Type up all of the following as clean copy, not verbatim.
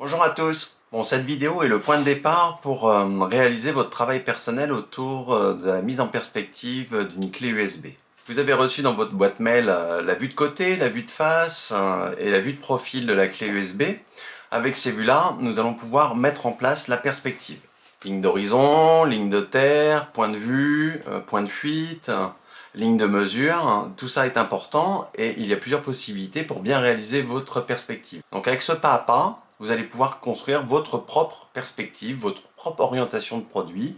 Bonjour à tous. Bon, cette vidéo est le point de départ pour réaliser votre travail personnel autour de la mise en perspective d'une clé USB. Vous avez reçu dans votre boîte mail la vue de côté, la vue de face et la vue de profil de la clé USB. Avec ces vues-là, nous allons pouvoir mettre en place la perspective. Ligne d'horizon, ligne de terre, point de vue, point de fuite, ligne de mesure, tout ça est important et il y a plusieurs possibilités pour bien réaliser votre perspective. Donc avec ce pas à pas, vous allez pouvoir construire votre propre perspective, votre propre orientation de produit,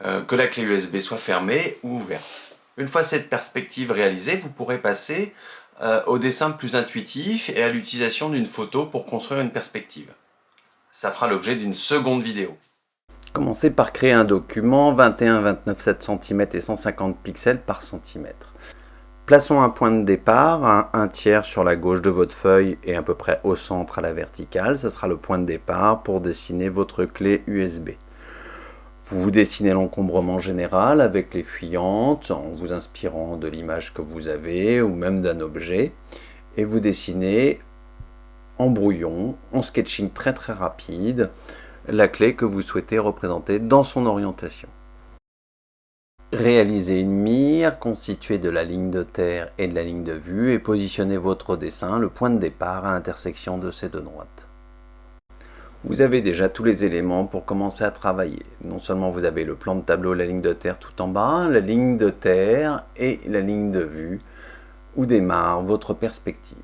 que la clé USB soit fermée ou ouverte. Une fois cette perspective réalisée, vous pourrez passer au dessin plus intuitif et à l'utilisation d'une photo pour construire une perspective. Ça fera l'objet d'une seconde vidéo. Commencez par créer un document 21-29,7 cm et 150 pixels par centimètre. Plaçons un point de départ, un tiers sur la gauche de votre feuille et à peu près au centre à la verticale. Ce sera le point de départ pour dessiner votre clé USB. Vous dessinez l'encombrement général avec les fuyantes en vous inspirant de l'image que vous avez ou même d'un objet. Et vous dessinez en brouillon, en sketching très rapide, la clé que vous souhaitez représenter dans son orientation. Réalisez une mire constituée de la ligne de terre et de la ligne de vue et positionnez votre dessin, le point de départ, à l'intersection de ces deux droites. Vous avez déjà tous les éléments pour commencer à travailler. Non seulement vous avez le plan de tableau, la ligne de terre tout en bas, la ligne de terre et la ligne de vue où démarre votre perspective.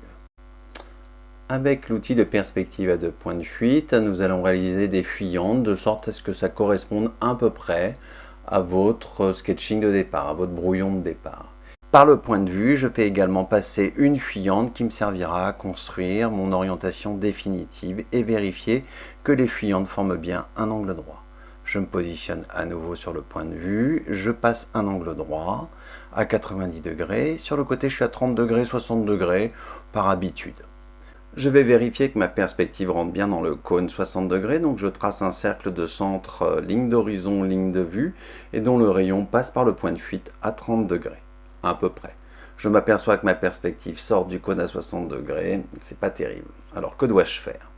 Avec l'outil de perspective à deux points de fuite, nous allons réaliser des fuyantes de sorte à ce que ça corresponde à peu près à votre sketching de départ, à votre brouillon de départ. Par le point de vue, je fais également passer une fuyante qui me servira à construire mon orientation définitive et vérifier que les fuyantes forment bien un angle droit. Je me positionne à nouveau sur le point de vue, je passe un angle droit à 90 degrés. Sur le côté, je suis à 30 degrés, 60 degrés par habitude. Je vais vérifier que ma perspective rentre bien dans le cône 60 degrés, donc je trace un cercle de centre, ligne d'horizon, ligne de vue, et dont le rayon passe par le point de fuite à 30 degrés, à peu près. Je m'aperçois que ma perspective sort du cône à 60 degrés, c'est pas terrible. Alors que dois-je faire?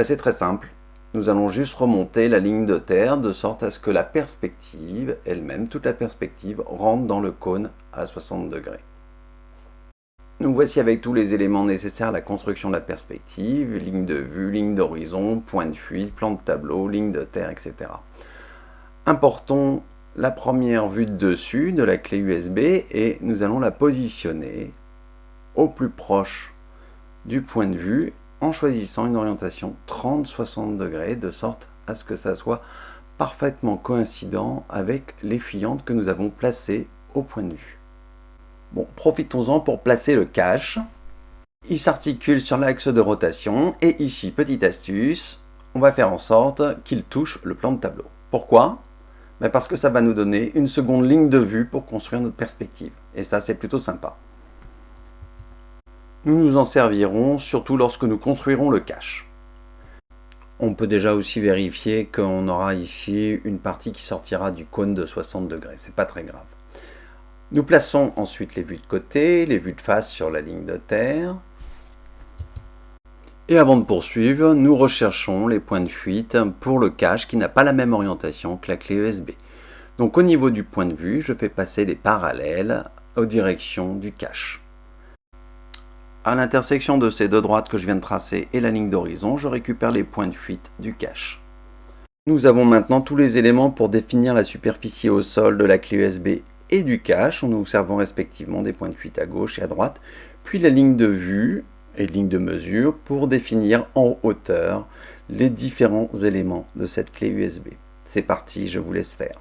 C'est très simple, nous allons juste remonter la ligne de terre de sorte à ce que la perspective elle-même, toute la perspective, rentre dans le cône à 60 degrés. Nous voici avec tous les éléments nécessaires à la construction de la perspective, ligne de vue, ligne d'horizon, point de fuite, plan de tableau, ligne de terre, etc. Importons la première vue de dessus de la clé USB et nous allons la positionner au plus proche du point de vue en choisissant une orientation 30-60 degrés de sorte à ce que ça soit parfaitement coïncident avec les fuyantes que nous avons placées au point de vue. Bon, profitons-en pour placer le cache. Il s'articule sur l'axe de rotation et ici, petite astuce, on va faire en sorte qu'il touche le plan de tableau. Pourquoi? Parce que ça va nous donner une seconde ligne de vue pour construire notre perspective. Et ça, c'est plutôt sympa. Nous nous en servirons surtout lorsque nous construirons le cache. On peut déjà aussi vérifier qu'on aura ici une partie qui sortira du cône de 60 degrés. C'est pas très grave. Nous plaçons ensuite les vues de côté, les vues de face sur la ligne de terre. Et avant de poursuivre, nous recherchons les points de fuite pour le cache qui n'a pas la même orientation que la clé USB. Donc au niveau du point de vue, je fais passer des parallèles aux directions du cache. À l'intersection de ces deux droites que je viens de tracer et la ligne d'horizon, je récupère les points de fuite du cache. Nous avons maintenant tous les éléments pour définir la superficie au sol de la clé USB et du cache, en nous servant respectivement des points de fuite à gauche et à droite, puis la ligne de vue et ligne de mesure pour définir en hauteur les différents éléments de cette clé USB. C'est parti, je vous laisse faire.